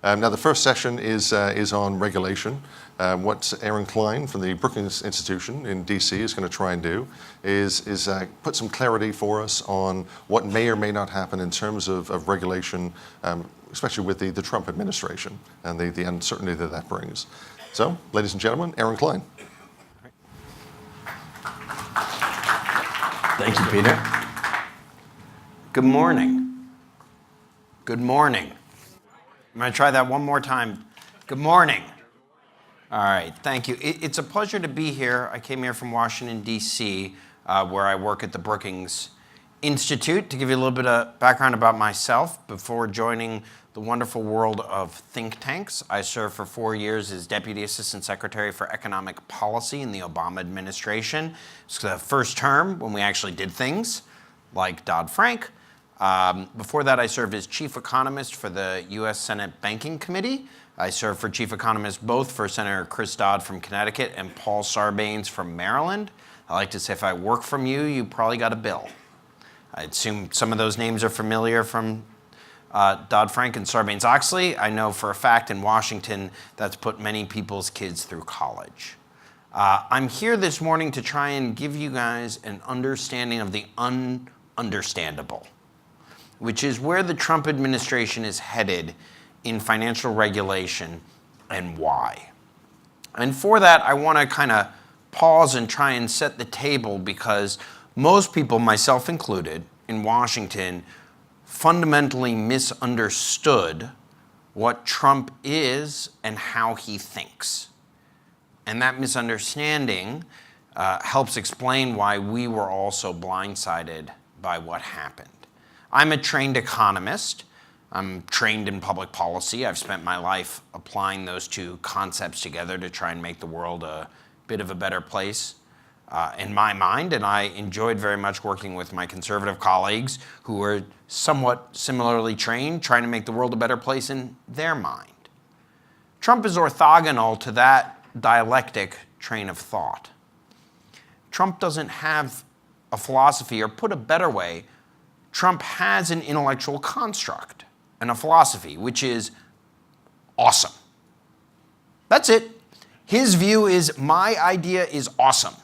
Now, the first session is on regulation. What Aaron Klein from the Brookings Institution in DC is going to try and do is put some clarity for us on what may or may not happen in terms of regulation, especially with the Trump administration and the uncertainty that brings. So, ladies and gentlemen, Aaron Klein. Thank you, Peter. Good morning. Good morning. I'm going to try that one more time. Good morning. All right, thank you. It's a pleasure to be here. I came here from Washington, D.C., where I work at the Brookings Institute. To give you a little bit of background about myself, before joining the wonderful world of think tanks, I served for 4 years as Deputy Assistant Secretary for Economic Policy in the Obama administration. It's the first term when we actually did things like Dodd-Frank. Before that, I served as Chief Economist for the U.S. Senate Banking Committee. I served for Chief Economist both for Senator Chris Dodd from Connecticut and Paul Sarbanes from Maryland. I like to say if I work from you, you probably got a bill. I assume some of those names are familiar from Dodd-Frank and Sarbanes-Oxley. I know for a fact in Washington that's put many people's kids through college. I'm here this morning to try and give you guys an understanding of the ununderstandable, which is where the Trump administration is headed in financial regulation and why. And for that, I want to kind of pause and try and set the table because most people, myself included, in Washington, fundamentally misunderstood what Trump is and how he thinks. And that misunderstanding helps explain why we were all so blindsided by what happened. I'm a trained economist. I'm trained in public policy. I've spent my life applying those two concepts together to try and make the world a bit of a better place in my mind. And I enjoyed very much working with my conservative colleagues who were somewhat similarly trained, trying to make the world a better place in their mind. Trump is orthogonal to that dialectic train of thought. Trump doesn't have a philosophy, or put a better way, Trump has an intellectual construct and a philosophy, which is awesome. That's it. His view is, my idea is awesome.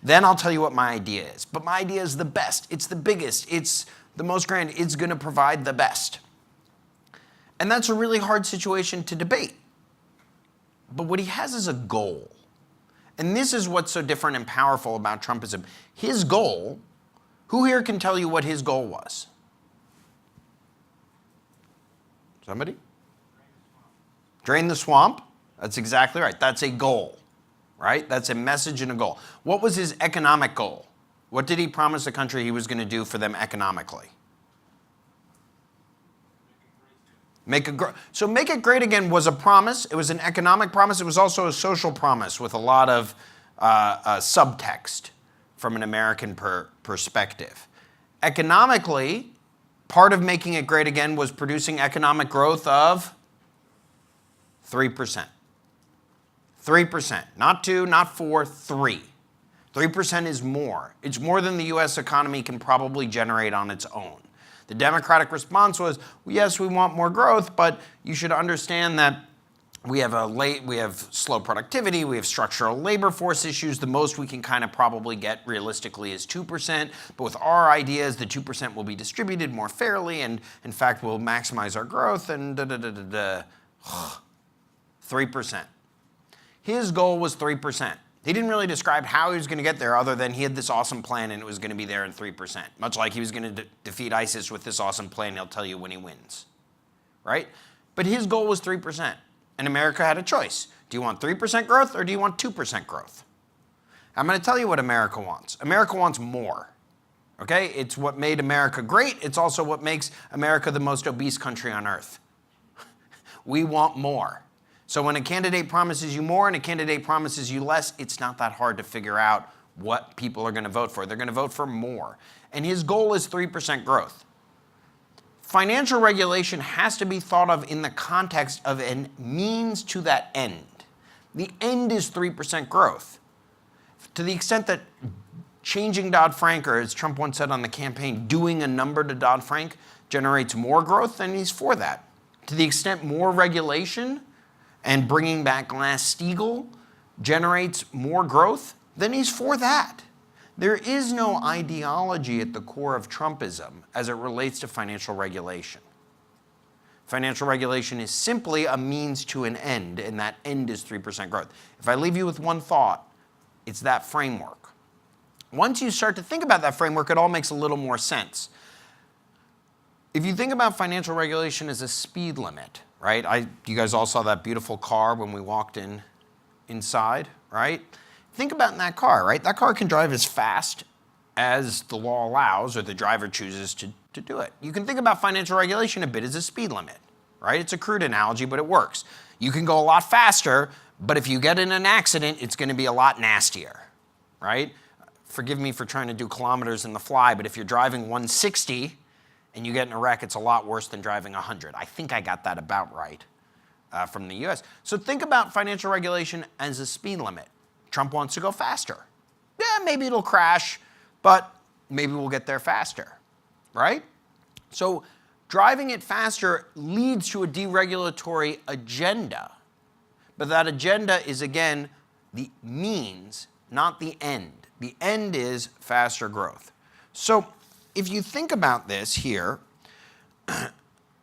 Then I'll tell you what my idea is. But my idea is the best. It's the biggest. It's the most grand. It's going to provide the best. And that's a really hard situation to debate. But what he has is a goal. And this is what's so different and powerful about Trumpism. His goal, who here can tell you what his goal was? Somebody? Drain the swamp. That's exactly right. That's a goal, right? That's a message and a goal. What was his economic goal? What did he promise the country he was going to do for them economically? Make it great again was a promise. It was an economic promise. It was also a social promise with a lot of subtext from an American perspective. Economically, part of making it great again was producing economic growth of 3%. 3%, not 2, not 4, 3. 3% is more. It's more than the U.S. economy can probably generate on its own. The Democratic response was, well, yes, we want more growth, but you should understand that we have slow productivity, we have structural labor force issues. The most we can kind of probably get realistically is 2%, but with our ideas, the 2% will be distributed more fairly, and in fact, we'll maximize our growth, and 3%. His goal was 3%. He didn't really describe how he was going to get there other than he had this awesome plan and it was going to be there in 3%. Much like he was going to defeat ISIS with this awesome plan, he'll tell you when he wins, right? But his goal was 3%. And America had a choice. Do you want 3% growth or do you want 2% growth? I'm going to tell you what America wants. America wants more, okay? It's what made America great. It's also what makes America the most obese country on earth. We want more. So when a candidate promises you more and a candidate promises you less, it's not that hard to figure out what people are going to vote for. They're going to vote for more. And his goal is 3% growth. Financial regulation has to be thought of in the context of a means to that end. The end is 3% growth. To the extent that changing Dodd-Frank, or as Trump once said on the campaign, doing a number to Dodd-Frank generates more growth, then he's for that. To the extent more regulation and bringing back Glass-Steagall generates more growth, then he's for that. There is no ideology at the core of Trumpism as it relates to financial regulation. Financial regulation is simply a means to an end, and that end is 3% growth. If I leave you with one thought, it's that framework. Once you start to think about that framework, it all makes a little more sense. If you think about financial regulation as a speed limit, right? You guys all saw that beautiful car when we walked inside, right? Think about in that car, right? That car can drive as fast as the law allows or the driver chooses to do it. You can think about financial regulation a bit as a speed limit, right? It's a crude analogy, but it works. You can go a lot faster, but if you get in an accident, it's going to be a lot nastier, right? Forgive me for trying to do kilometers in the fly, but if you're driving 160 and you get in a wreck, it's a lot worse than driving 100. I think I got that about right from the US. So think about financial regulation as a speed limit. Trump wants to go faster. Yeah, maybe it'll crash, but maybe we'll get there faster, right? So driving it faster leads to a deregulatory agenda. But that agenda is, again, the means, not the end. The end is faster growth. So if you think about this here,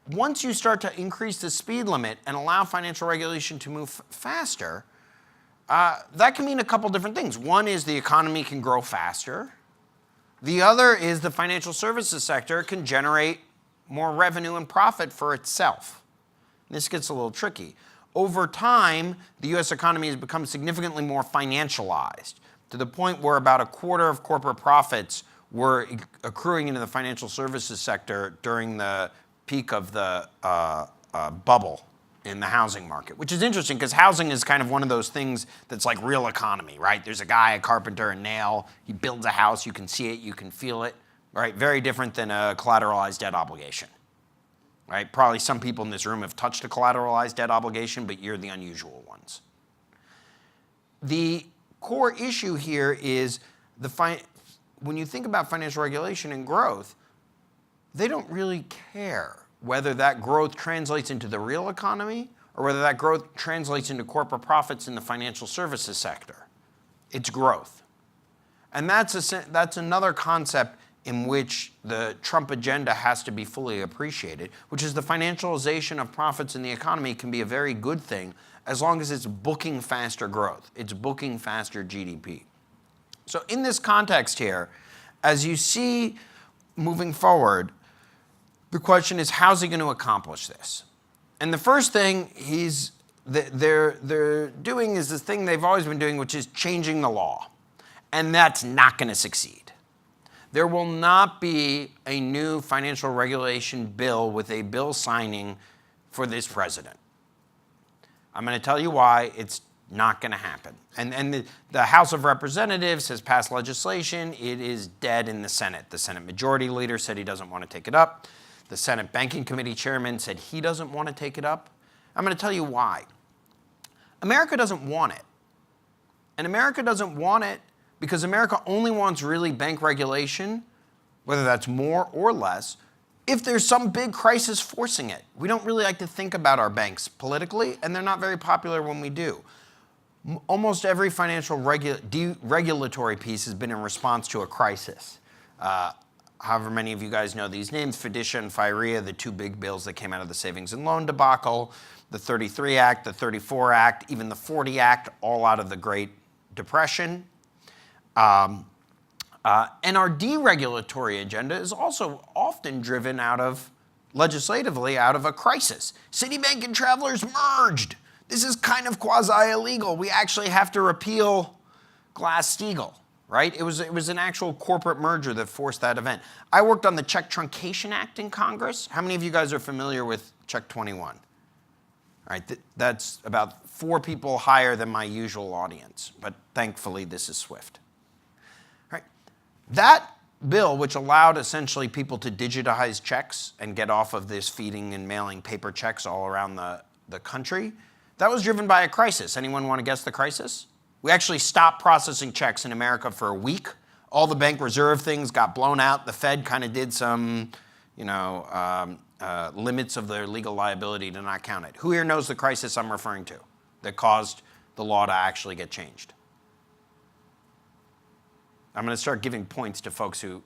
once you start to increase the speed limit and allow financial regulation to move faster, that can mean a couple different things. One is the economy can grow faster. The other is the financial services sector can generate more revenue and profit for itself. This gets a little tricky. Over time, the US economy has become significantly more financialized to the point where about a quarter of corporate profits were accruing into the financial services sector during the peak of the bubble in the housing market, which is interesting because housing is kind of one of those things that's like real economy, right? There's a guy, a carpenter, a nail, he builds a house, you can see it, you can feel it, right? Very different than a collateralized debt obligation, right? Probably some people in this room have touched a collateralized debt obligation, but you're the unusual ones. The core issue here is when you think about financial regulation and growth, they don't really care whether that growth translates into the real economy or whether that growth translates into corporate profits in the financial services sector. It's growth. And that's another concept in which the Trump agenda has to be fully appreciated, which is the financialization of profits in the economy can be a very good thing as long as it's booking faster growth. It's booking faster GDP. So in this context here, as you see moving forward, the question is, how's he going to accomplish this? And the first thing they're doing is this thing they've always been doing, which is changing the law. And that's not going to succeed. There will not be a new financial regulation bill with a bill signing for this president. I'm going to tell you why it's not going to happen. And the House of Representatives has passed legislation. It is dead in the Senate. The Senate Majority Leader said he doesn't want to take it up. The Senate Banking Committee Chairman said he doesn't want to take it up. I'm going to tell you why. America doesn't want it. And America doesn't want it because America only wants really bank regulation, whether that's more or less, if there's some big crisis forcing it. We don't really like to think about our banks politically, and they're not very popular when we do. Almost every financial deregulatory piece has been in response to a crisis. However many of you guys know these names, FDICIA and FIREA, the two big bills that came out of the savings and loan debacle, the 33 Act, the 34 Act, even the 40 Act, all out of the Great Depression. And our deregulatory agenda is also often driven legislatively out of a crisis. Citibank and Travelers merged. This is kind of quasi-illegal. We actually have to repeal Glass-Steagall. Right? It was an actual corporate merger that forced that event. I worked on the Check Truncation Act in Congress. How many of you guys are familiar with Check 21? All right, that's about 4 people higher than my usual audience, but thankfully this is swift. All right. That bill, which allowed essentially people to digitize checks and get off of this feeding and mailing paper checks all around the country, that was driven by a crisis. Anyone want to guess the crisis? We actually stopped processing checks in America for a week. All the bank reserve things got blown out. The Fed kind of did some, limits of their legal liability to not count it. Who here knows the crisis I'm referring to that caused the law to actually get changed? I'm going to start giving points to folks who...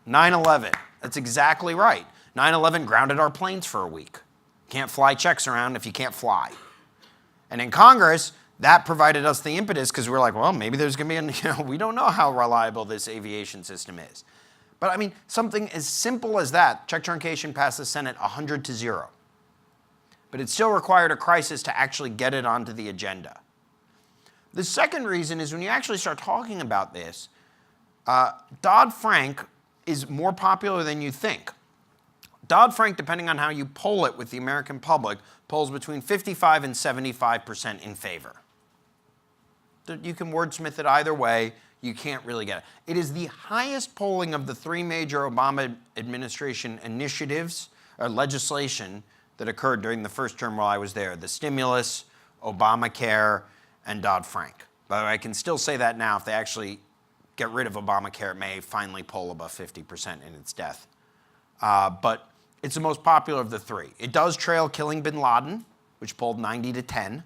9/11. That's exactly right. 9/11 grounded our planes for a week. Can't fly checks around if you can't fly. And in Congress, that provided us the impetus because we're like, well, maybe there's going to be, we don't know how reliable this aviation system is. But I mean, something as simple as that, check truncation passed the Senate 100-0. But it still required a crisis to actually get it onto the agenda. The second reason is when you actually start talking about this, Dodd-Frank is more popular than you think. Dodd-Frank, depending on how you poll it with the American public, polls between 55 and 75% in favor. You can wordsmith it either way. You can't really get it. It is the highest polling of the three major Obama administration initiatives or legislation that occurred during the first term while I was there. The stimulus, Obamacare, and Dodd-Frank. By the way, I can still say that now. If they actually get rid of Obamacare, it may finally poll above 50% in its death. But it's the most popular of the three. It does trail killing bin Laden, which polled 90-10.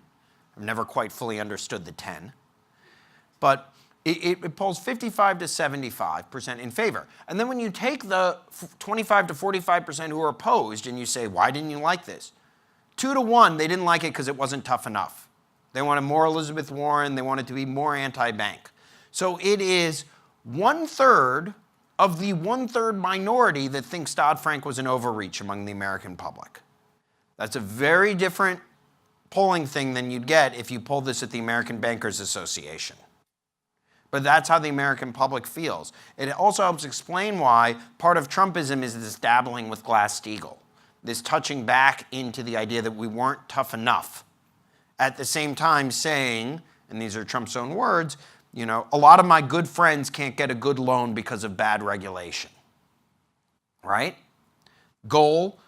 I've never quite fully understood the 10. But it polls 55 to 75% in favor. And then when you take the 25 to 45% who are opposed and you say, why didn't you like this? 2-1, they didn't like it because it wasn't tough enough. They wanted more Elizabeth Warren. They wanted to be more anti-bank. So it is 1/3 of the 1/3 minority that thinks Dodd-Frank was an overreach among the American public. That's a very different polling thing than you'd get if you polled this at the American Bankers Association. But that's how the American public feels. It also helps explain why part of Trumpism is this dabbling with Glass-Steagall, this touching back into the idea that we weren't tough enough. At the same time saying, and these are Trump's own words, a lot of my good friends can't get a good loan because of bad regulation, right? Goal,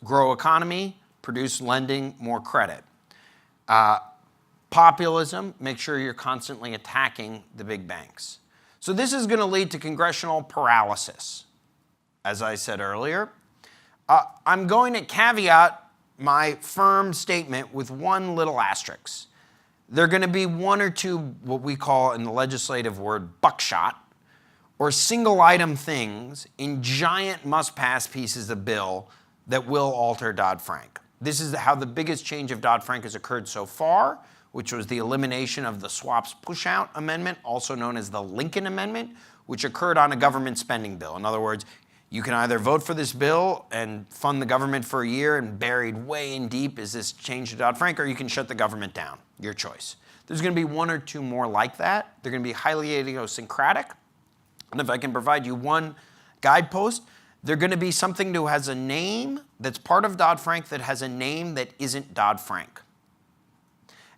grow economy, produce lending, more credit. Populism, make sure you're constantly attacking the big banks. So this is going to lead to congressional paralysis, as I said earlier. I'm going to caveat my firm statement with one little asterisk. There are going to be one or two, what we call in the legislative word, buckshot, or single item things in giant must-pass pieces of bill that will alter Dodd-Frank. This is how the biggest change of Dodd-Frank has occurred so far, which was the elimination of the swaps push-out amendment, also known as the Lincoln Amendment, which occurred on a government spending bill. In other words, you can either vote for this bill and fund the government for a year, and buried way in deep is this change to Dodd-Frank, or you can shut the government down. Your choice. There's going to be one or two more like that. They're going to be highly idiosyncratic. And if I can provide you one guidepost, they're going to be something that has a name that's part of Dodd-Frank that has a name that isn't Dodd-Frank.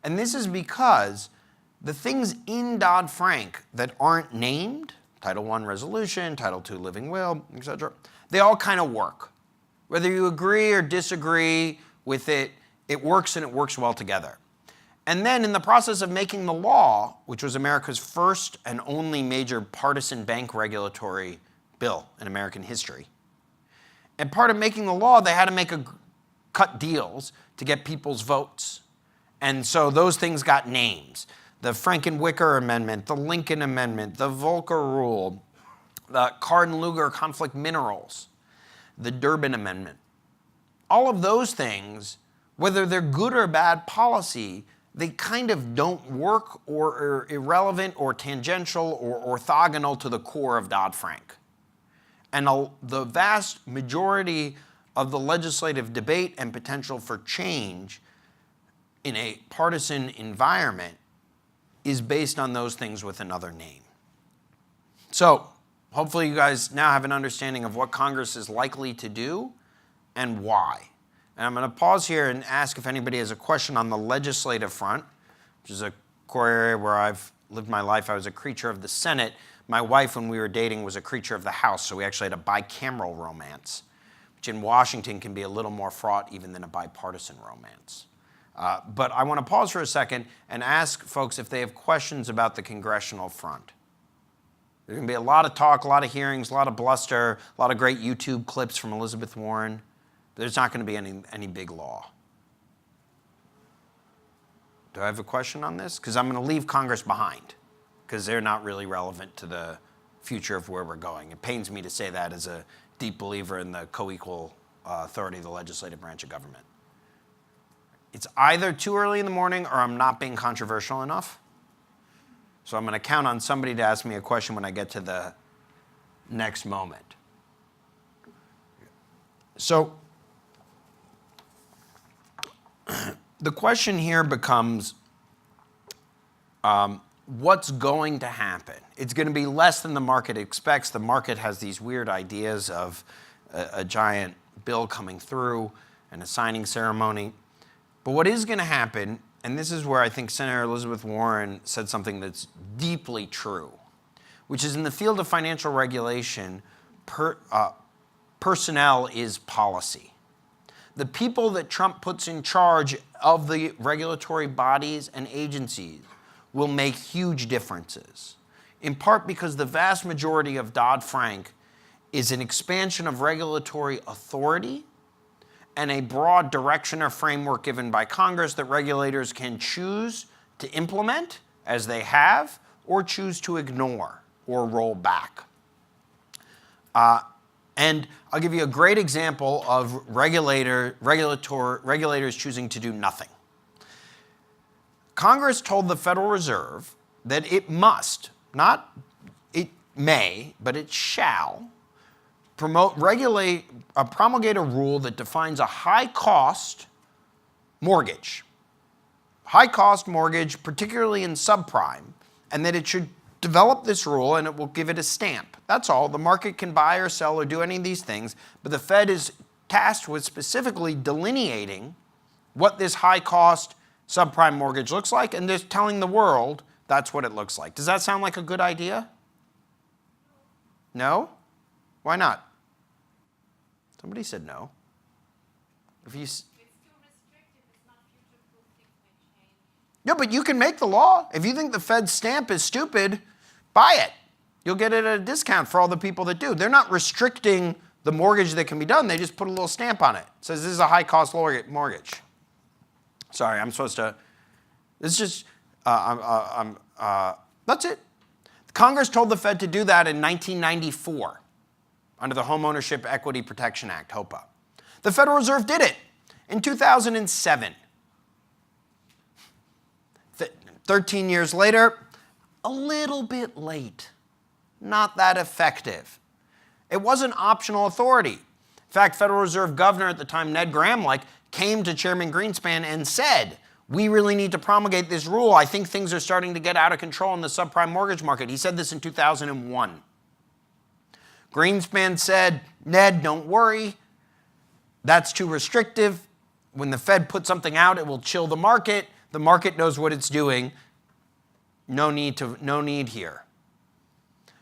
And this is because the things in Dodd-Frank that aren't named, Title I resolution, Title II living will, etc., they all kind of work. Whether you agree or disagree with it, it works and it works well together. And then in the process of making the law, which was America's first and only major partisan bank regulatory bill in American history, and part of making the law, they had to cut deals to get people's votes. And so those things got names. The Franken-Wicker Amendment, the Lincoln Amendment, the Volcker Rule, the Card-Luger conflict minerals, the Durbin Amendment. All of those things, whether they're good or bad policy, they kind of don't work or are irrelevant or tangential or orthogonal to the core of Dodd-Frank. And the vast majority of the legislative debate and potential for change in a partisan environment is based on those things with another name. So hopefully you guys now have an understanding of what Congress is likely to do and why. And I'm going to pause here and ask if anybody has a question on the legislative front, which is a core area where I've lived my life. I was a creature of the Senate. My wife, when we were dating, was a creature of the House, so we actually had a bicameral romance, which in Washington can be a little more fraught even than a bipartisan romance. But I want to pause for a second and ask folks if they have questions about the congressional front. There's going to be a lot of talk, a lot of hearings, a lot of bluster, a lot of great YouTube clips from Elizabeth Warren. There's not going to be any big law. Do I have a question on this? Because I'm going to leave Congress behind, because they're not really relevant to the future of where we're going. It pains me to say that as a deep believer in the co-equal authority of the legislative branch of government. It's either too early in the morning or I'm not being controversial enough. So I'm going to count on somebody to ask me a question when I get to the next moment. So the question here becomes, what's going to happen? It's going to be less than the market expects. The market has these weird ideas of a giant bill coming through and a signing ceremony. But what is going to happen, and this is where I think Senator Elizabeth Warren said something that's deeply true, which is in the field of financial regulation, personnel is policy. The people that Trump puts in charge of the regulatory bodies and agencies will make huge differences, in part because the vast majority of Dodd-Frank is an expansion of regulatory authority and a broad direction or framework given by Congress that regulators can choose to implement, as they have, or choose to ignore or roll back. And I'll give you a great example of regulators choosing to do nothing. Congress told the Federal Reserve that it must, not it may, but it shall, promulgate a rule that defines a high-cost mortgage. High-cost mortgage, particularly in subprime, and that it should develop this rule and it will give it a stamp. That's all. The market can buy or sell or do any of these things, but the Fed is tasked with specifically delineating what this high-cost subprime mortgage looks like, and just telling the world that's what it looks like. Does that sound like a good idea? No? Why not? Somebody said no. If you It's too restrictive. It's not future-proof. Things may change. Yeah, but you can make the law. If you think the Fed's stamp is stupid, buy it. You'll get it at a discount for all the people that do. They're not restricting the mortgage that can be done. They just put a little stamp on it. It says this is a high-cost mortgage. Sorry, I'm supposed to. It's just, that's it. Congress told the Fed to do that in 1994 under the Home Ownership Equity Protection Act, HOPA. The Federal Reserve did it in 2007. 13 years later, a little bit late, not that effective. It wasn't optional authority. In fact, Federal Reserve Governor at the time, Ned Gramlich, came to Chairman Greenspan and said, we really need to promulgate this rule. I think things are starting to get out of control in the subprime mortgage market. He said this in 2001. Greenspan said, Ned, don't worry. That's too restrictive. When the Fed puts something out, it will chill the market. The market knows what it's doing. No need here.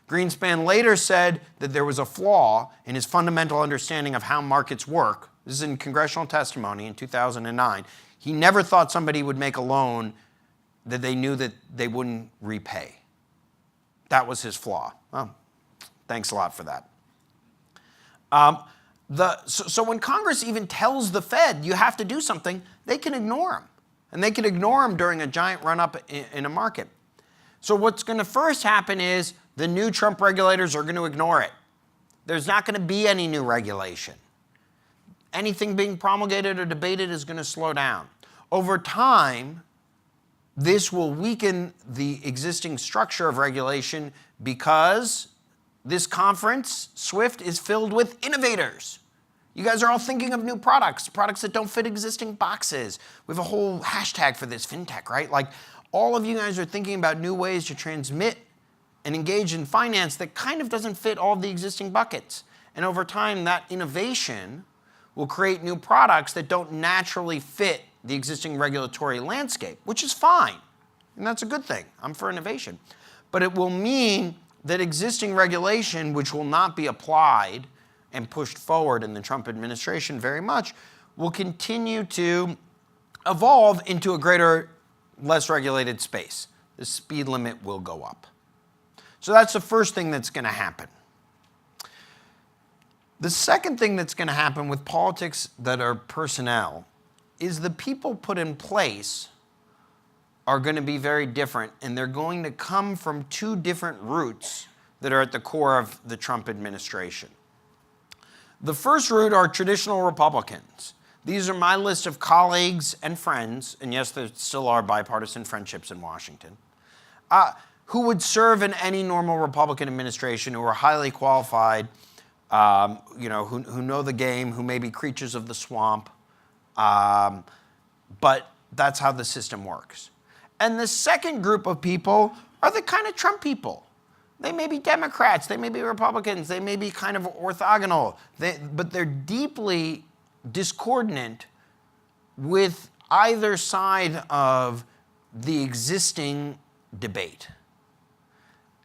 Greenspan later said that there was a flaw in his fundamental understanding of how markets work. This is in congressional testimony in 2009. He never thought somebody would make a loan that they knew that they wouldn't repay. That was his flaw. Oh, thanks a lot for that. So when Congress even tells the Fed you have to do something, they can ignore them. And they can ignore them during a giant run-up in a market. So what's going to first happen is the new Trump regulators are going to ignore it. There's not going to be any new regulation. Anything being promulgated or debated is going to slow down. Over time, this will weaken the existing structure of regulation because this conference, SWIFT, is filled with innovators. You guys are all thinking of new products that don't fit existing boxes. We have a whole hashtag for this, FinTech, right? Like, all of you guys are thinking about new ways to transmit and engage in finance that kind of doesn't fit all of the existing buckets. And over time, that innovation will create new products that don't naturally fit the existing regulatory landscape, which is fine. And that's a good thing. I'm for innovation. But it will mean that existing regulation, which will not be applied and pushed forward in the Trump administration very much, will continue to evolve into a greater, less regulated space. The speed limit will go up. So that's the first thing that's going to happen. The second thing that's going to happen with politics that are personnel is the people put in place are going to be very different, and they're going to come from two different roots that are at the core of the Trump administration. The first root are traditional Republicans. These are my list of colleagues and friends, and yes, there still are bipartisan friendships in Washington, who would serve in any normal Republican administration, who are highly qualified, who know the game, who may be creatures of the swamp, but that's how the system works. And the second group of people are the kind of Trump people. They may be Democrats, they may be Republicans, they may be kind of orthogonal, but they're deeply discordant with either side of the existing debate.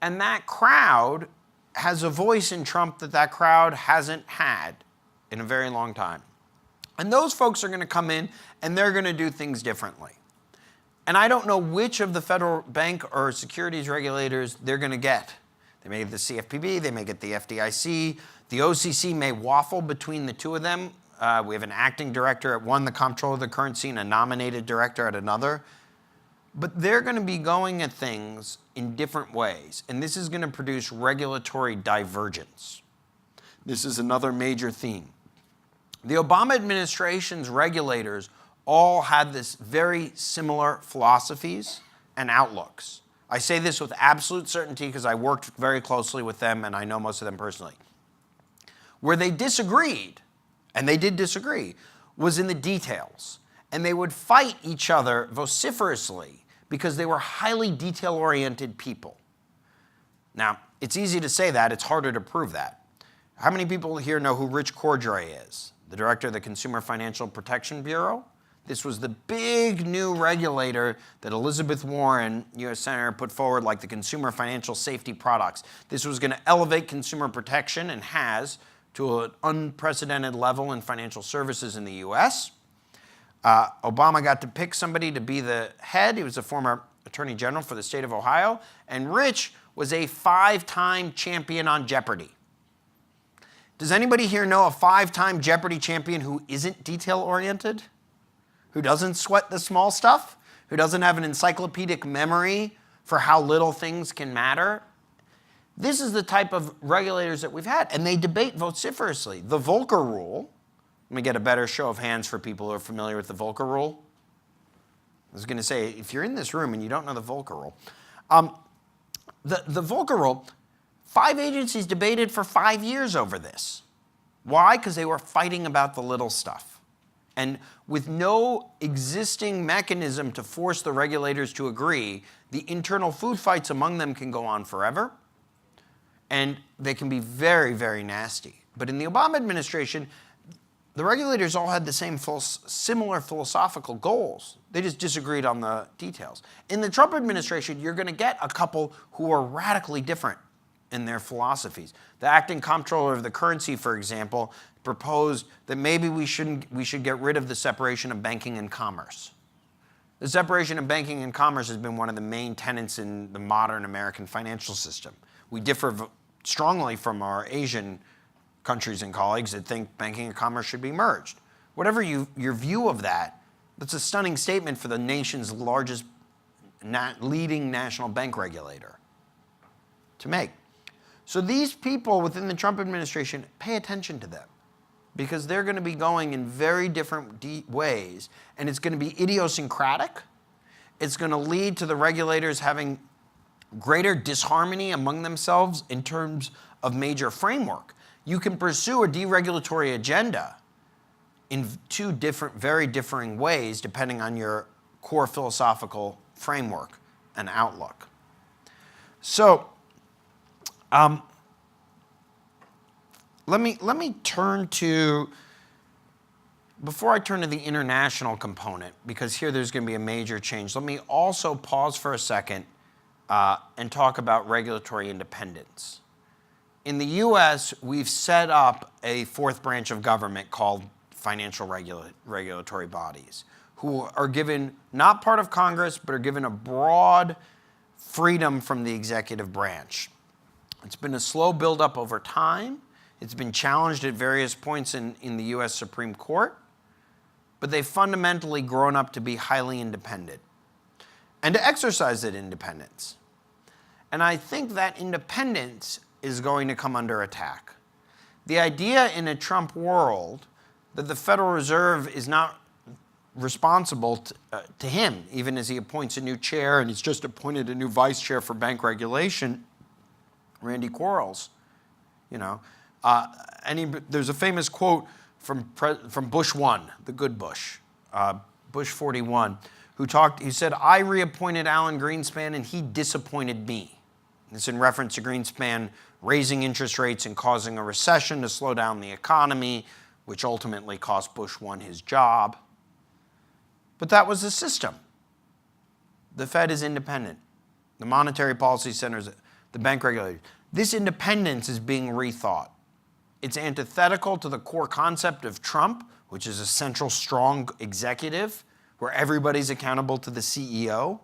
And that crowd has a voice in Trump that crowd hasn't had in a very long time. And those folks are going to come in and they're going to do things differently. And I don't know which of the federal bank or securities regulators they're going to get. They may get the CFPB, they may get the FDIC. The OCC may waffle between the two of them. We have an acting director at one, the comptroller of the currency, and a nominated director at another. But they're going to be going at things in different ways. And this is going to produce regulatory divergence. This is another major theme. The Obama administration's regulators all had this very similar philosophies and outlooks. I say this with absolute certainty because I worked very closely with them and I know most of them personally. Where they disagreed, and they did disagree, was in the details. And they would fight each other vociferously because they were highly detail-oriented people. Now, it's easy to say that, it's harder to prove that. How many people here know who Rich Cordray is? The director of the Consumer Financial Protection Bureau? This was the big new regulator that Elizabeth Warren, U.S. Senator, put forward, like the Consumer Financial Safety Products. This was going to elevate consumer protection, and has, to an unprecedented level in financial services in the U.S. Obama got to pick somebody to be the head. He was a former attorney general for the state of Ohio. And Rich was a 5-time champion on Jeopardy! Does anybody here know a 5-time Jeopardy! Champion who isn't detail-oriented? Who doesn't sweat the small stuff? Who doesn't have an encyclopedic memory for how little things can matter? This is the type of regulators that we've had, and they debate vociferously. The Volcker Rule, let me get a better show of hands for people who are familiar with the Volcker Rule. I was going to say, if you're in this room and you don't know the Volcker Rule, the Volcker Rule, 5 agencies debated for 5 years over this. Why? Because they were fighting about the little stuff. And with no existing mechanism to force the regulators to agree, the internal food fights among them can go on forever, and they can be very, very nasty. But in the Obama administration, the regulators all had the same similar philosophical goals. They just disagreed on the details. In the Trump administration, you're going to get a couple who are radically different in their philosophies. The acting comptroller of the currency, for example, proposed that maybe we should get rid of the separation of banking and commerce. The separation of banking and commerce has been one of the main tenets in the modern American financial system. We differ strongly from our Asian countries and colleagues that think banking and commerce should be merged. Whatever your view of that, that's a stunning statement for the nation's largest leading national bank regulator to make. So these people within the Trump administration, pay attention to them, because they're going to be going in very different ways, and it's going to be idiosyncratic. It's going to lead to the regulators having greater disharmony among themselves in terms of major framework. You can pursue a deregulatory agenda in two different, very differing ways depending on your core philosophical framework and outlook. So, let me turn to, before I turn to the international component, because here there's going to be a major change, let me also pause for a second and talk about regulatory independence. In the US, we've set up a fourth branch of government called financial regulatory bodies, who are given, not part of Congress, but are given a broad freedom from the executive branch. It's been a slow buildup over time. It's been challenged at various points in the US Supreme Court, but they've fundamentally grown up to be highly independent and to exercise that independence. And I think that independence is going to come under attack. The idea in a Trump world that the Federal Reserve is not responsible to him, even as he appoints a new chair, and he's just appointed a new vice chair for bank regulation, Randy Quarles. There's a famous quote from Bush 1, the good Bush, Bush 41, who said, "I reappointed Alan Greenspan and he disappointed me." This in reference to Greenspan raising interest rates and causing a recession to slow down the economy, which ultimately cost Bush 1 his job. But that was the system. The Fed is independent. The monetary policy centers, the bank regulators. This independence is being rethought. It's antithetical to the core concept of Trump, which is a central, strong executive where everybody's accountable to the CEO.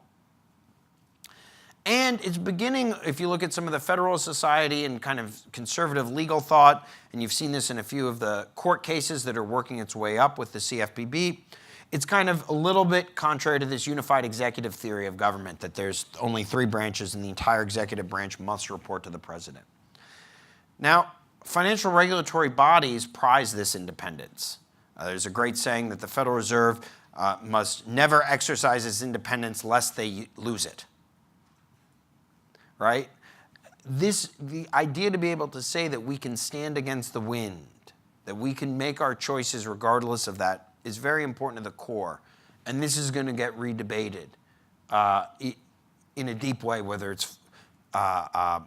And it's beginning, if you look at some of the Federalist Society and kind of conservative legal thought, and you've seen this in a few of the court cases that are working its way up with the CFPB, it's kind of a little bit contrary to this unified executive theory of government, that there's only 3 branches and the entire executive branch must report to the president. Now, financial regulatory bodies prize this independence. There's a great saying that the Federal Reserve must never exercise its independence lest they lose it. Right? The idea to be able to say that we can stand against the wind, that we can make our choices regardless of that, is very important to the core. And this is going to get redebated in a deep way, whether it's the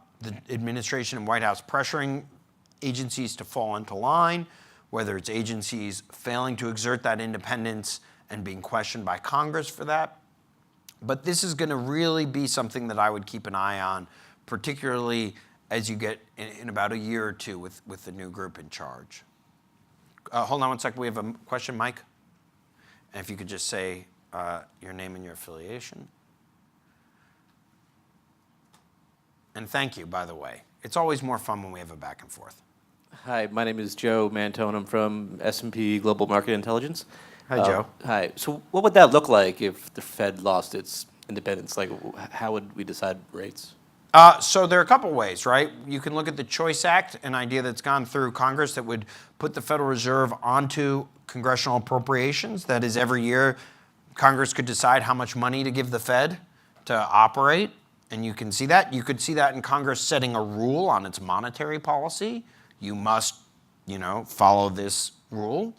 administration and White House pressuring agencies to fall into line, whether it's agencies failing to exert that independence and being questioned by Congress for that. But this is going to really be something that I would keep an eye on, particularly as you get in about a year or two with the new group in charge. Hold on one second. We have a question, Mike. And if you could just say your name and your affiliation. And thank you, by the way. It's always more fun when we have a back and forth. Hi, my name is Joe Mantone. I'm from S&P Global Market Intelligence. Hi, Joe. Hi. So what would that look like if the Fed lost its independence? Like, how would we decide rates? So there are a couple ways, right? You can look at the Choice Act, an idea that's gone through Congress that would put the Federal Reserve onto congressional appropriations. That is, every year, Congress could decide how much money to give the Fed to operate. And you can see that. You could see that in Congress setting a rule on its monetary policy. You must, follow this rule.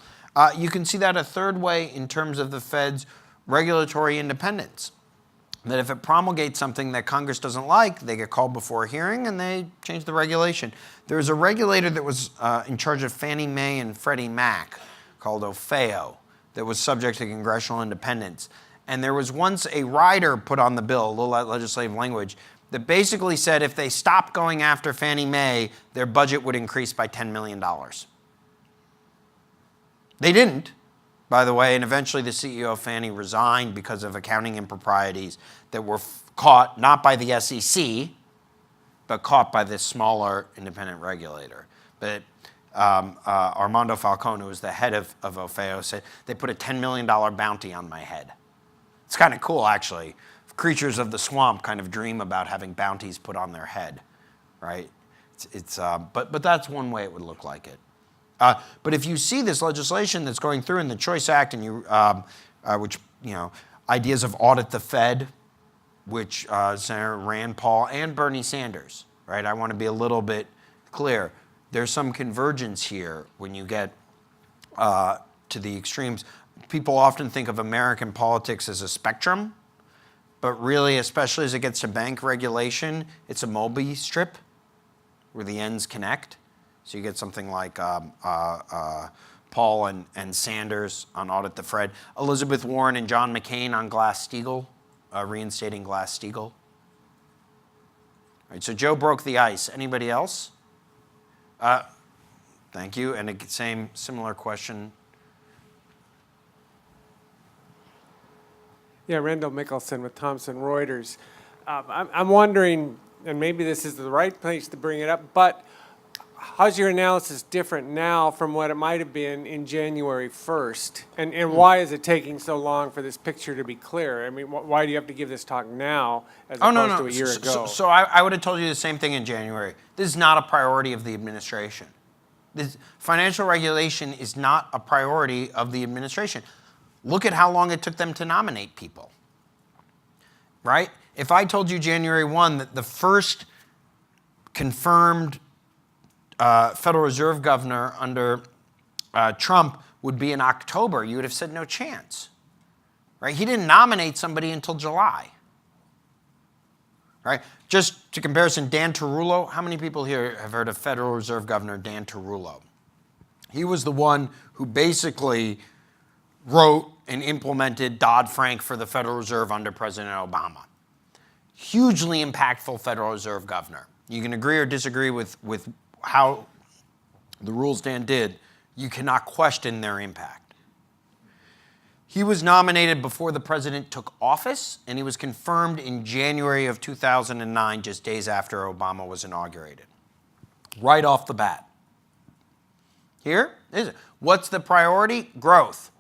You can see that a third way in terms of the Fed's regulatory independence. That if it promulgates something that Congress doesn't like, they get called before a hearing and they change the regulation. There was a regulator that was in charge of Fannie Mae and Freddie Mac called OFEO that was subject to congressional independence. And there was once a rider put on the bill, a little legislative language, that basically said if they stopped going after Fannie Mae, their budget would increase by $10 million. They didn't, by the way, and eventually the CEO of Fannie resigned because of accounting improprieties that were caught not by the SEC, but caught by this smaller independent regulator. But Armando Falcone, who was the head of OFEO, said they put a $10 million bounty on my head. It's kind of cool, actually. Creatures of the swamp kind of dream about having bounties put on their head, right? But that's one way it would look like it. But if you see this legislation that's going through in the Choice Act, and ideas of audit the Fed, which Senator Rand Paul and Bernie Sanders, right? I want to be a little bit clear. There's some convergence here when you get to the extremes. People often think of American politics as a spectrum, but really, especially as it gets to bank regulation, it's a Moby strip where the ends connect. So you get something like Paul and Sanders on Audit the Fed, Elizabeth Warren and John McCain on Glass-Steagall, reinstating Glass-Steagall. All right, so Joe broke the ice. Anybody else? Thank you. And a similar question. Yeah, Randall Mickelson with Thomson Reuters. I'm wondering, and maybe this is the right place to bring it up, but how's your analysis different now from what it might have been in January 1st? And why is it taking so long for this picture to be clear? I mean, why do you have to give this talk now as Oh, opposed no, to no. a year ago? So I would have told you the same thing in January. This is not a priority of the administration. This financial regulation is not a priority of the administration. Look at how long it took them to nominate people, right? If I told you January 1 that the first confirmed Federal Reserve governor under Trump would be in October, you would have said no chance, right? He didn't nominate somebody until July, right? Just to comparison, Dan Tarullo, how many people here have heard of Federal Reserve Governor Dan Tarullo? He was the one who basically wrote and implemented Dodd-Frank for the Federal Reserve under President Obama. Hugely impactful Federal Reserve governor. You can agree or disagree with how the rules Dan did. You cannot question their impact. He was nominated before the president took office, and he was confirmed in January of 2009, just days after Obama was inaugurated. Right off the bat. Here is it. What's the priority? Growth.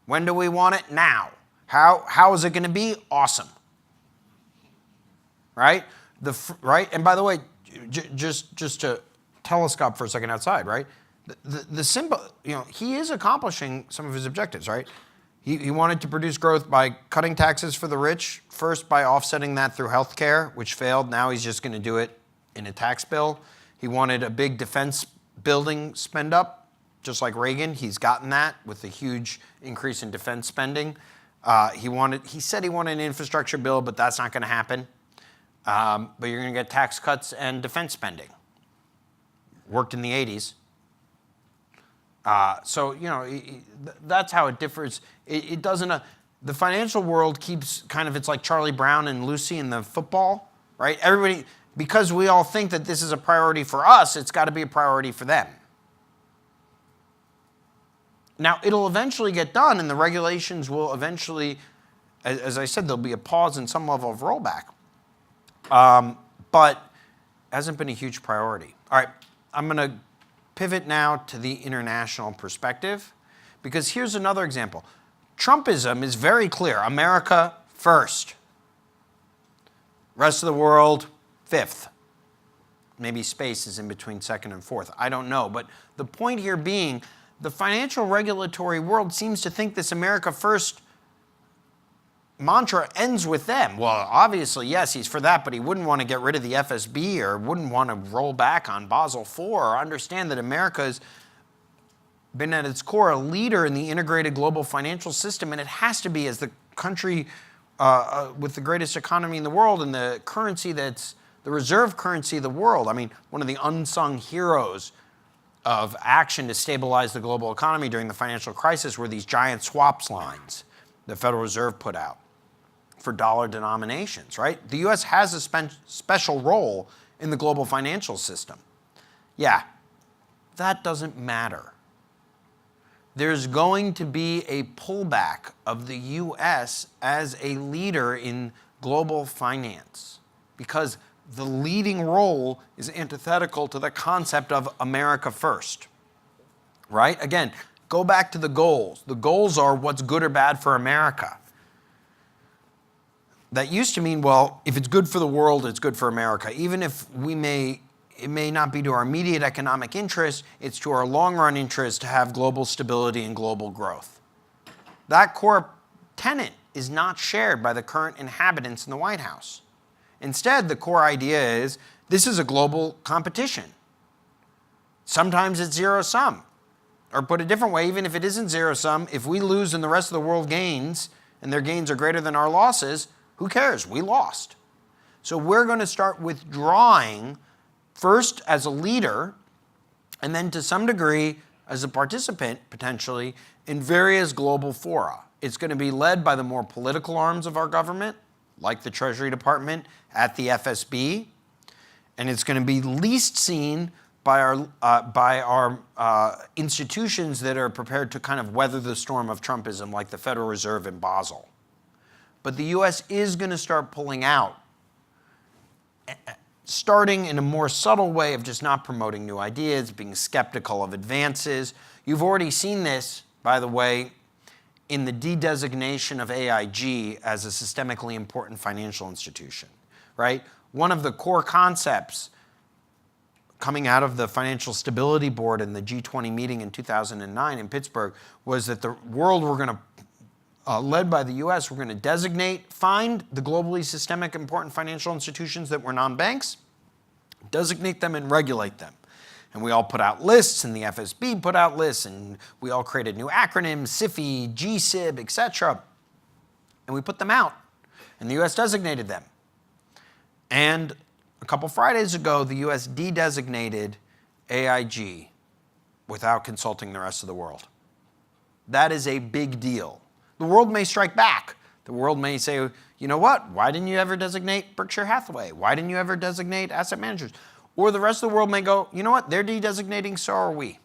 When do we want it? Now. How is it going to be? Awesome. Right? Right? And by the way, just to telescope for a second outside, right? The symbol, he is accomplishing some of his objectives, right? He wanted to produce growth by cutting taxes for the rich, first by offsetting that through health care, which failed. Now he's just going to do it in a tax bill. He wanted a big defense building spend up, just like Reagan. He's gotten that with a huge increase in defense spending. He said he wanted an infrastructure bill, but that's not going to happen. But you're going to get tax cuts and defense spending. Worked in the 80s. So, that's how it differs. It doesn't, the financial world keeps it's like Charlie Brown and Lucy in the football, right? Everybody, because we all think that this is a priority for us, it's got to be a priority for them. Now, it'll eventually get done, and the regulations will eventually, as I said, there'll be a pause and some level of rollback. But hasn't been a huge priority. All right, I'm going to pivot now to the international perspective, because here's another example. Trumpism is very clear. America first. Rest of the world, fifth. Maybe space is in between second and fourth. I don't know. But the point here being, the financial regulatory world seems to think this America first mantra ends with them. Well, obviously, yes, he's for that, but he wouldn't want to get rid of the FSB or wouldn't want to roll back on Basel IV or understand that America has been at its core a leader in the integrated global financial system, and it has to be as the country with the greatest economy in the world and the currency that's the reserve currency of the world. I mean, one of the unsung heroes of action to stabilize the global economy during the financial crisis were these giant swaps lines the Federal Reserve put out for dollar denominations, right? The U.S. has a special role in the global financial system. Yeah, that doesn't matter. There's going to be a pullback of the U.S. as a leader in global finance because the leading role is antithetical to the concept of America first, right? Again, go back to the goals. The goals are what's good or bad for America. That used to mean, well, if it's good for the world, it's good for America. Even if it may not be to our immediate economic interest, it's to our long-run interest to have global stability and global growth. That core tenet is not shared by the current inhabitants in the White House. Instead, the core idea is this is a global competition. Sometimes it's zero-sum. Or put a different way, even if it isn't zero-sum, if we lose and the rest of the world gains, and their gains are greater than our losses, who cares? We lost. So we're going to start withdrawing first as a leader, and then to some degree as a participant, potentially, in various global fora. It's going to be led by the more political arms of our government, like the Treasury Department at the FSB, and it's going to be least seen by our institutions that are prepared to kind of weather the storm of Trumpism, like the Federal Reserve and Basel. But the U.S. is going to start pulling out starting in a more subtle way of just not promoting new ideas, being skeptical of advances. You've already seen this, by the way, in the de-designation of AIG as a systemically important financial institution, right? One of the core concepts coming out of the Financial Stability Board and the G20 meeting in 2009 in Pittsburgh was that the world we're going to, led by the US, we're going to designate, find the globally systemic important financial institutions that were non-banks, designate them and regulate them. And we all put out lists, and the FSB put out lists, and we all created new acronyms, SIFI, GSIB, etc. And we put them out, and the US designated them. And a couple Fridays ago, the US de-designated AIG without consulting the rest of the world. That is a big deal. The world may strike back. The world may say, you know what? Why didn't you ever designate Berkshire Hathaway? Why didn't you ever designate asset managers? Or the rest of the world may go, you know what? They're de-designating, so are we.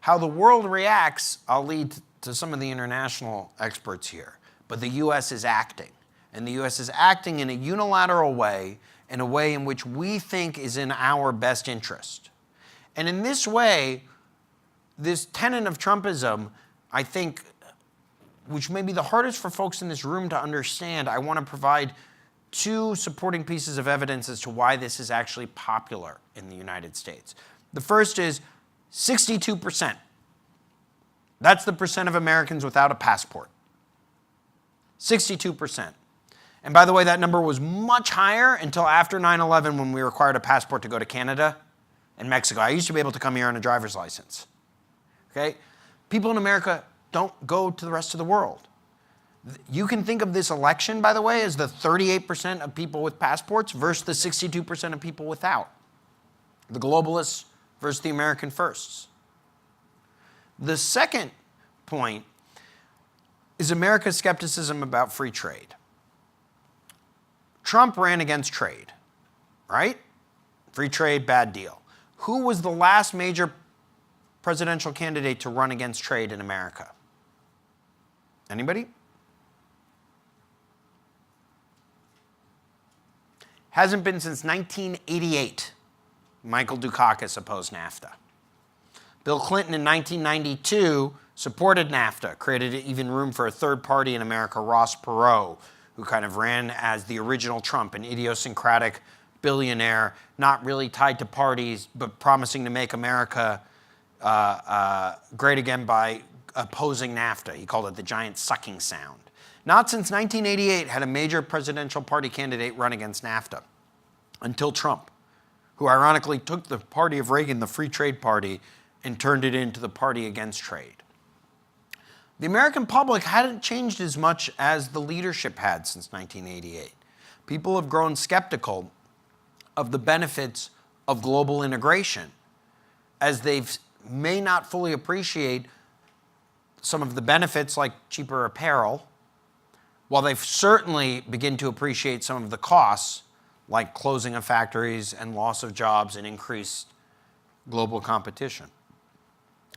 How the world reacts, I'll lead to some of the international experts here. But the US is acting. And the US is acting in a unilateral way, in a way in which we think is in our best interest. And in this way, this tenet of Trumpism, I think, which may be the hardest for folks in this room to understand, I want to provide two supporting pieces of evidence as to why this is actually popular in the United States. The first is 62%. That's the percent of Americans without a passport. 62%. And by the way, that number was much higher until after 9/11 when we required a passport to go to Canada and Mexico. I used to be able to come here on a driver's license. Okay? People in America don't go to the rest of the world. You can think of this election, by the way, as the 38% of people with passports versus the 62% of people without. The globalists versus the American firsts. The second point is America's skepticism about free trade. Trump ran against trade, right? Free trade, bad deal. Who was the last major presidential candidate to run against trade in America? Anybody? Hasn't been since 1988. Michael Dukakis opposed NAFTA. Bill Clinton in 1992 supported NAFTA, created even room for a third party in America, Ross Perot, who kind of ran as the original Trump, an idiosyncratic billionaire, not really tied to parties, but promising to make America great again by opposing NAFTA. He called it the giant sucking sound. Not since 1988 had a major presidential party candidate run against NAFTA, until Trump, who ironically took the party of Reagan, the Free Trade Party, and turned it into the party against trade. The American public hadn't changed as much as the leadership had since 1988. People have grown skeptical of the benefits of global integration, as they may not fully appreciate some of the benefits like cheaper apparel, while they've certainly begin to appreciate some of the costs like closing of factories and loss of jobs and increased global competition.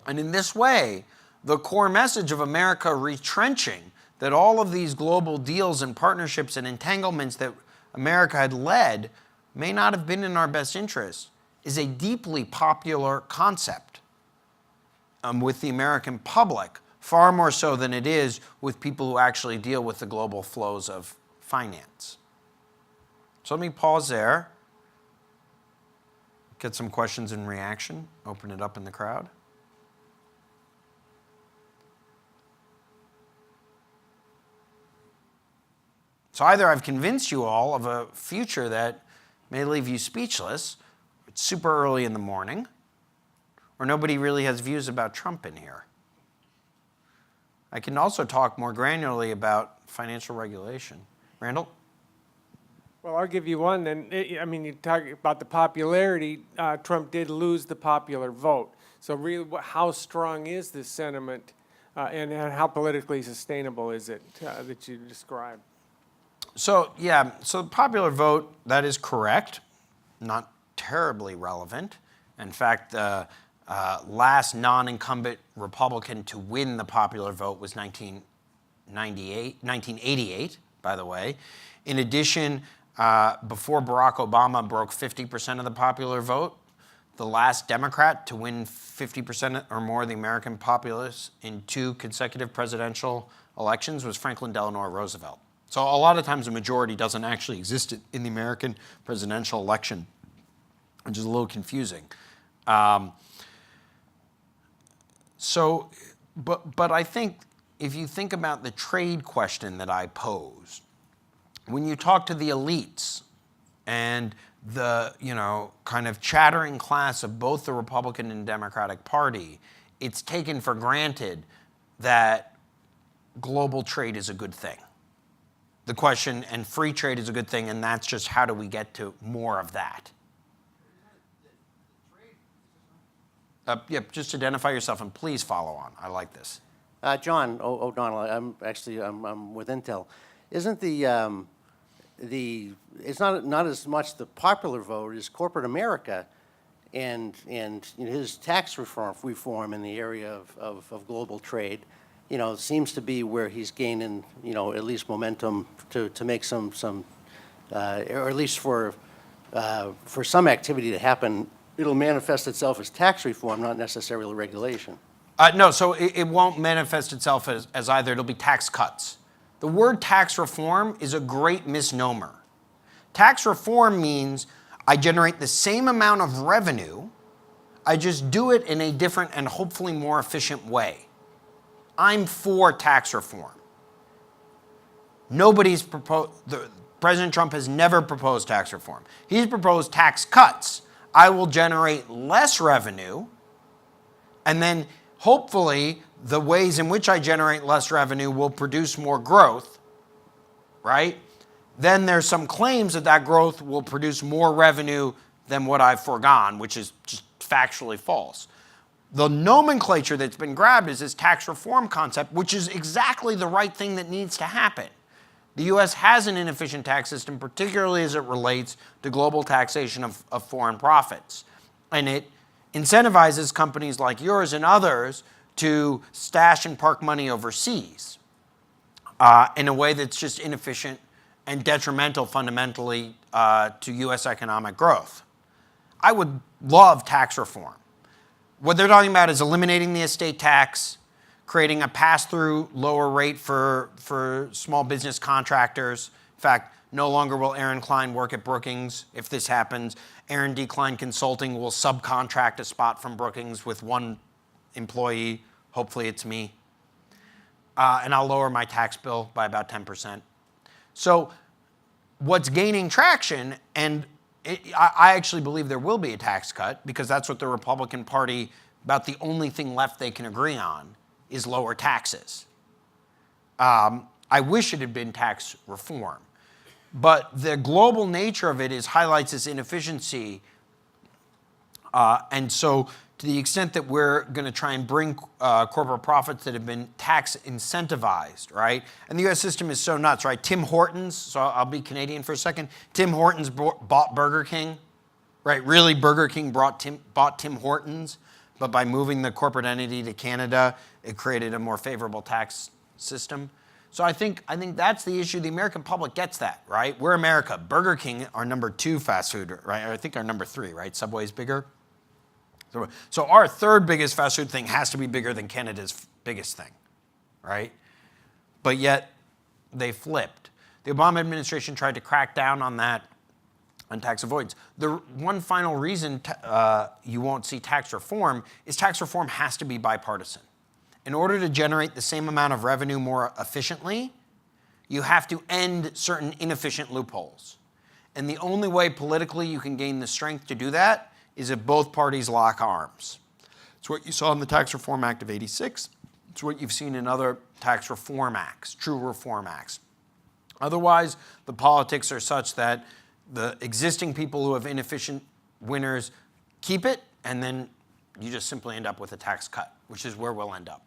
And in this way, the core message of America retrenching that all of these global deals and partnerships and entanglements that America had led may not have been in our best interest is a deeply popular concept with the American public, far more so than it is with people who actually deal with the global flows of finance. So let me pause there, get some questions and reaction, open it up in the crowd. So either I've convinced you all of a future that may leave you speechless, it's super early in the morning, or nobody really has views about Trump in here. I can also talk more granularly about financial regulation. Randall? Well, I'll give you one then. I mean, you talk about the popularity. Trump did lose the popular vote. So really, how strong is this sentiment and how politically sustainable is it that you described? So, yeah, so the popular vote, that is correct. Not terribly relevant. In fact, the last non-incumbent Republican to win the popular vote was 1988, by the way. In addition, Before Barack Obama broke 50% of the popular vote, the last Democrat to win 50% or more of the American populace in 2 consecutive presidential elections was Franklin Delano Roosevelt. So a lot of times a majority doesn't actually exist in the American presidential election, which is a little confusing. But I think if you think about the trade question that I posed, when you talk to the elites and the, kind of chattering class of both the Republican and Democratic Party, it's taken for granted that global trade is a good thing. The question, and free trade is a good thing, and that's just how do we get to more of that? Just identify yourself and please follow on. I like this. John O'Donnell, I'm with Intel. Isn't it's not as much the popular vote as corporate America and his tax reform in the area of global trade, seems to be where he's gaining, at least momentum to make some or at least for some activity to happen. It'll manifest itself as tax reform, not necessarily regulation. No, so it won't manifest itself as either. It'll be tax cuts. The word tax reform is a great misnomer. Tax reform means I generate the same amount of revenue, I just do it in a different and hopefully more efficient way. I'm for tax reform. President Trump has never proposed tax reform. He's proposed tax cuts. I will generate less revenue, and then hopefully the ways in which I generate less revenue will produce more growth, right? Then there's some claims that growth will produce more revenue than what I've foregone, which is just factually false. The nomenclature that's been grabbed is this tax reform concept, which is exactly the right thing that needs to happen. The U.S. has an inefficient tax system, particularly as it relates to global taxation of foreign profits. And it incentivizes companies like yours and others to stash and park money overseas in a way that's just inefficient and detrimental fundamentally to U.S. economic growth. I would love tax reform. What they're talking about is eliminating the estate tax, creating a pass-through lower rate for small business contractors. In fact, no longer will Aaron Klein work at Brookings if this happens. Aaron D. Klein Consulting will subcontract a spot from Brookings with one employee. Hopefully it's me. And I'll lower my tax bill by about 10%. So what's gaining traction, and I actually believe there will be a tax cut because that's what the Republican Party, about the only thing left they can agree on is lower taxes. I wish it had been tax reform. But the global nature of it highlights this inefficiency. And so to the extent that we're going to try and bring corporate profits that have been tax incentivized, right? And the U.S. system is so nuts, right? Tim Hortons, so I'll be Canadian for a second. Tim Hortons bought Burger King, right? Really, Burger King bought Tim Hortons, but by moving the corporate entity to Canada, it created a more favorable tax system. So I think that's the issue. The American public gets that, right? We're America. Burger King, our number 2 fast food, right? I think our number 3, right? Subway's bigger. So our third biggest fast food thing has to be bigger than Canada's biggest thing, right? But yet they flipped. The Obama administration tried to crack down on that, on tax avoidance. The one final reason you won't see tax reform is tax reform has to be bipartisan. In order to generate the same amount of revenue more efficiently, you have to end certain inefficient loopholes. And the only way politically you can gain the strength to do that is if both parties lock arms. It's what you saw in the Tax Reform Act of '86. It's what you've seen in other tax reform acts, true reform acts. Otherwise, the politics are such that the existing people who have inefficient winners keep it, and then you just simply end up with a tax cut, which is where we'll end up.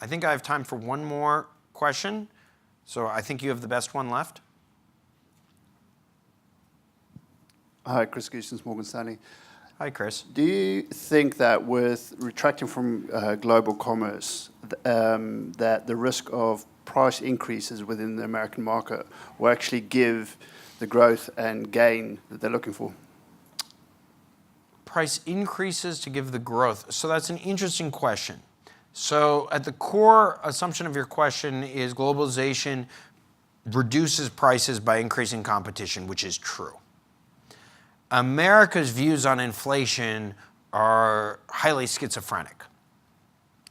I think I have time for one more question. So I think you have the best one left. Hi, Chris Goossens, Morgan Stanley. Hi, Chris. Do you think that with retracting from global commerce, that the risk of price increases within the American market will actually give the growth and gain that they're looking for? Price increases to give the growth. So that's an interesting question. So at the core assumption of your question is globalization reduces prices by increasing competition, which is true. America's views on inflation are highly schizophrenic,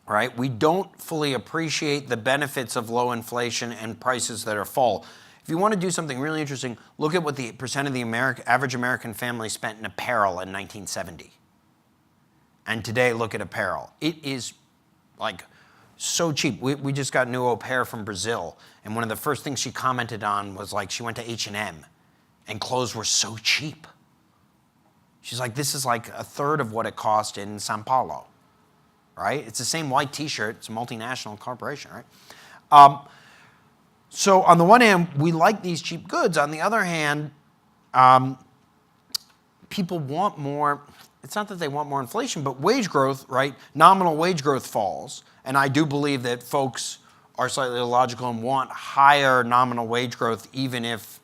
right? We don't fully appreciate the benefits of low inflation and prices that are fall. If you want to do something really interesting, look at what the percent of the average American family spent in apparel in 1970. And today, look at apparel. It is like so cheap. We just got new au pair from Brazil, and one of the first things she commented on was like she went to H&M, and clothes were so cheap. She's like, this is like a third of what it cost in Sao Paulo, right? It's the same white T-shirt. It's a multinational corporation, right? So on the one hand, we like these cheap goods. On the other hand, people want more. It's not that they want more inflation, but wage growth, right? Nominal wage growth falls. And I do believe that folks are slightly illogical and want higher nominal wage growth, even if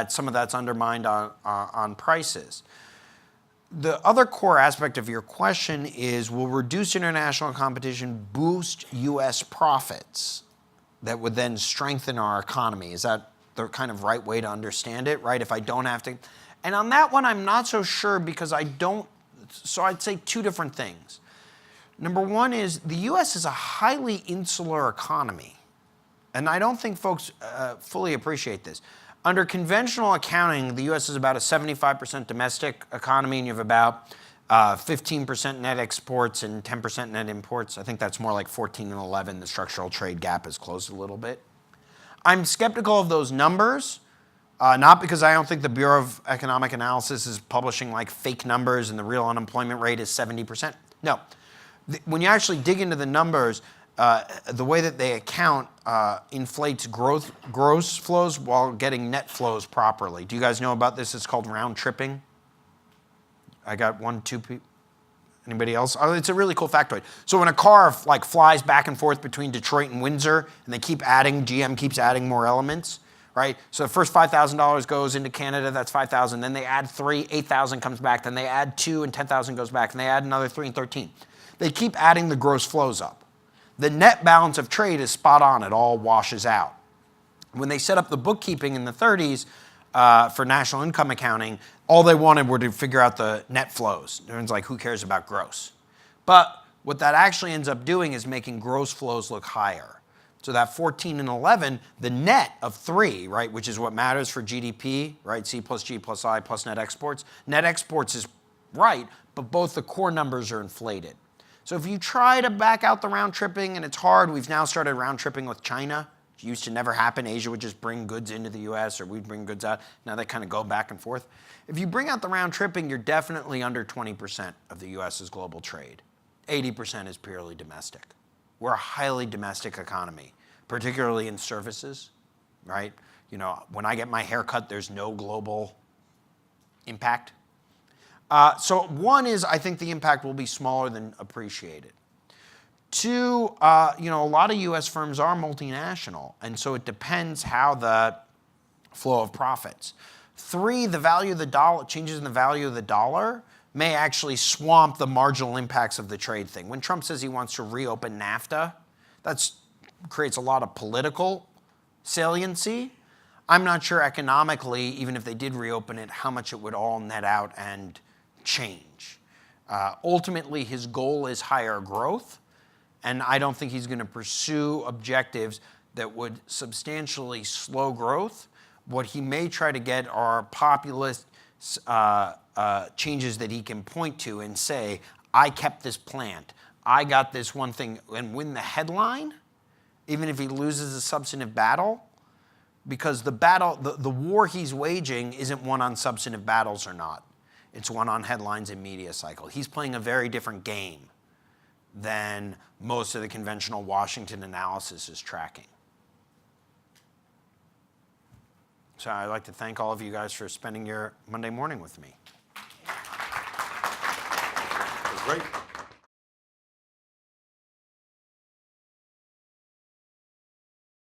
some of that's undermined on prices. The other core aspect of your question is, will reduced international competition boost U.S. profits that would then strengthen our economy? Is that the kind of right way to understand it, right? If I don't have to. And on that one, I'm not so sure because I don't. So I'd say two different things. Number one is the U.S. is a highly insular economy. And I don't think folks fully appreciate this. Under conventional accounting, the U.S. is about a 75% domestic economy, and you have about 15% net exports and 10% net imports. I think that's more like 14 and 11. The structural trade gap has closed a little bit. I'm skeptical of those numbers, not because I don't think the Bureau of Economic Analysis is publishing like fake numbers and the real unemployment rate is 70%. No. When you actually dig into the numbers, the way that they account inflates gross flows while getting net flows properly. Do you guys know about this? It's called round tripping. I got 1, 2 people. Anybody else? Oh, it's a really cool factoid. So when a car like flies back and forth between Detroit and Windsor, and they keep adding, GM keeps adding more elements, right? So the first $5,000 goes into Canada, that's $5,000. Then they add 3, $8,000 comes back. Then they add 2, and $10,000 goes back. And they add another 3 and 13. They keep adding the gross flows up. The net balance of trade is spot on. It all washes out. When they set up the bookkeeping in the 30s for national income accounting, all they wanted were to figure out the net flows. Everyone's like, who cares about gross? But what that actually ends up doing is making gross flows look higher. So that 14 and 11, the net of 3, right, which is what matters for GDP, right, C plus G plus I plus net exports. Net exports is right, but both the core numbers are inflated. So if you try to back out the round tripping, and it's hard, we've now started round tripping with China. It used to never happen. Asia would just bring goods into the US or we'd bring goods out. Now they kind of go back and forth. If you bring out the round tripping, you're definitely under 20% of the US's global trade. 80% is purely domestic. We're a highly domestic economy, particularly in services, right? You know, when I get my hair cut, there's no global impact. So one is, I think the impact will be smaller than appreciated. 2, you know, a lot of U.S. firms are multinational, and so it depends how the flow of profits. 3, the value of the dollar, changes in the value of the dollar may actually swamp the marginal impacts of the trade thing. When Trump says he wants to reopen NAFTA, that creates a lot of political saliency. I'm not sure economically, even if they did reopen it, how much it would all net out and change. Ultimately, his goal is higher growth, and I don't think he's going to pursue objectives that would substantially slow growth. What he may try to get are populist changes that he can point to and say, I kept this plant, I got this one thing, and win the headline, even if he loses a substantive battle, because the war he's waging isn't one on substantive battles or not. It's one on headlines and media cycle. He's playing a very different game than most of the conventional Washington analysis is tracking. So I'd like to thank all of you guys for spending your Monday morning with me. Great.